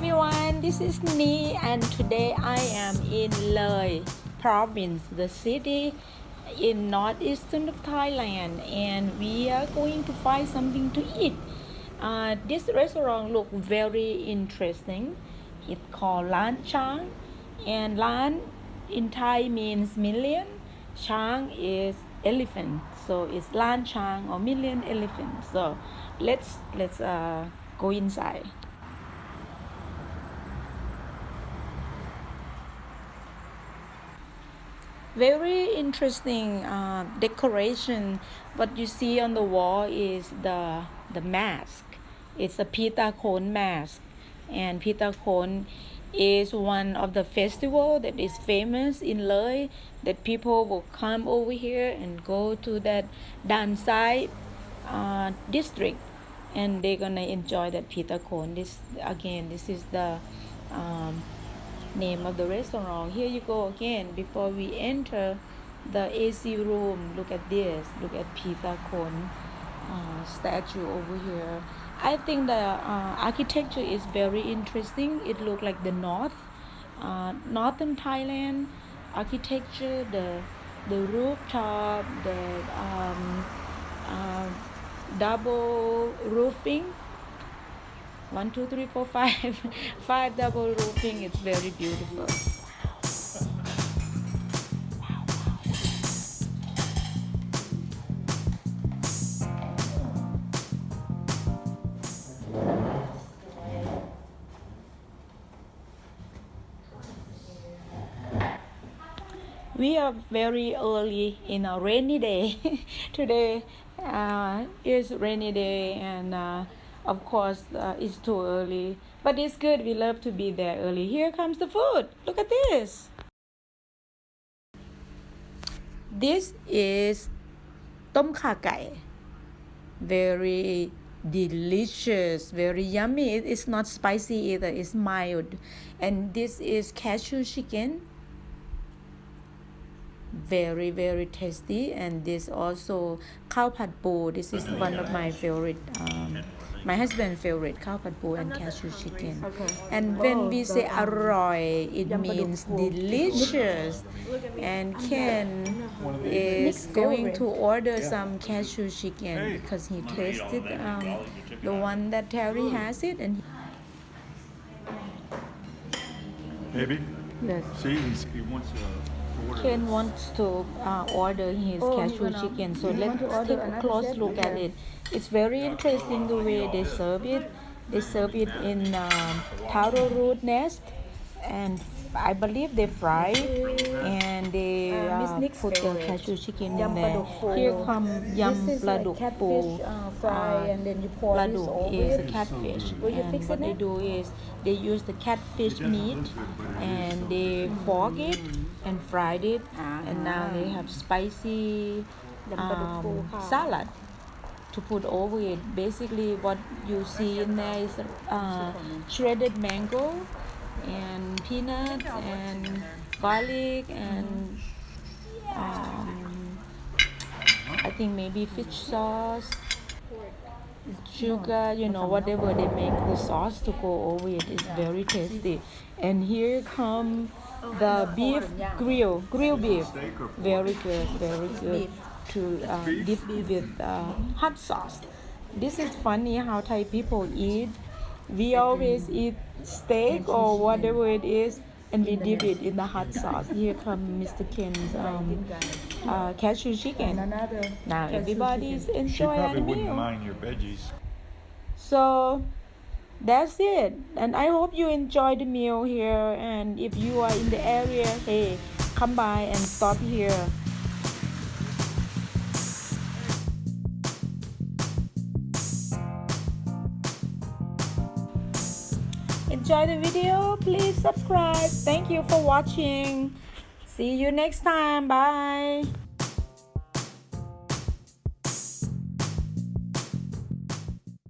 everyone, this is Nee and today I am in Loei province, the city in northeastern of Thailand, and we are going to find something to eat. This restaurant look very interesting. It's called Lanchang, and Lan in Thai means million. Chang is elephant, so it's Lanchang or million elephant. So let's go inside. Very interesting decoration. What you see on the wall is the mask. It's a pita cone mask, and pita cone is one of the festival that is famous in Loei, that people will come over here and go to that Dan Sai district, and they're gonna enjoy that pita cone. This is the name of the restaurant. Here you go again. Before we enter the AC room, look at this. Look at pita cone statue over here. I think the architecture is very interesting. It looks like the northern Thailand architecture. The rooftop, the double roofing. 1, 2, 3, 4, 5 5 double roofing. It's very beautiful. We are very early in a rainy day. Today is rainy day, and of course it's too early, but it's good. We love to be there early. Here comes the food. Look at this. This is tom kha gai. Very delicious, very yummy. It's not spicy either. It's mild. And this is cashew chicken. Very tasty. And this also khao pad po. This is one of my favorite, my husband's favorite, khao pad po and cashew chicken. And when we say arroy, it means delicious. And Ken is going to order some cashew chicken because he tasted the one that Terry has it. And Baby? yes, See, he wants to order. Ken wants to order his cashew chicken, so let's take a close look at it. It's very interesting the way they serve it. They serve it in taro root nest, and I believe they fry and they put the cashew chicken in there. Here come yum pladuk po. Pladuk is a catfish, and what they do is they use the catfish meat and they pork it and fried it, and now they have spicy salad to put over it. Basically what you see in there is shredded mango and peanuts and garlic and I think maybe fish sauce, sugar, whatever they make the sauce to go over it. Is very tasty. And here come the beef grill beef. Very good to dip with hot sauce. This is funny how Thai people eat. We always eat steak or whatever it is, and we dip it in the hot sauce. Here comes Mr. Ken's cashew chicken. Now everybody's She enjoying probably the wouldn't meal. mind your veggies. So that's it. And I hope you enjoy the meal here. And if you are in the area, hey, come by and stop here. Enjoy the video. Please subscribe. Thank you for watching. See you next time. Bye.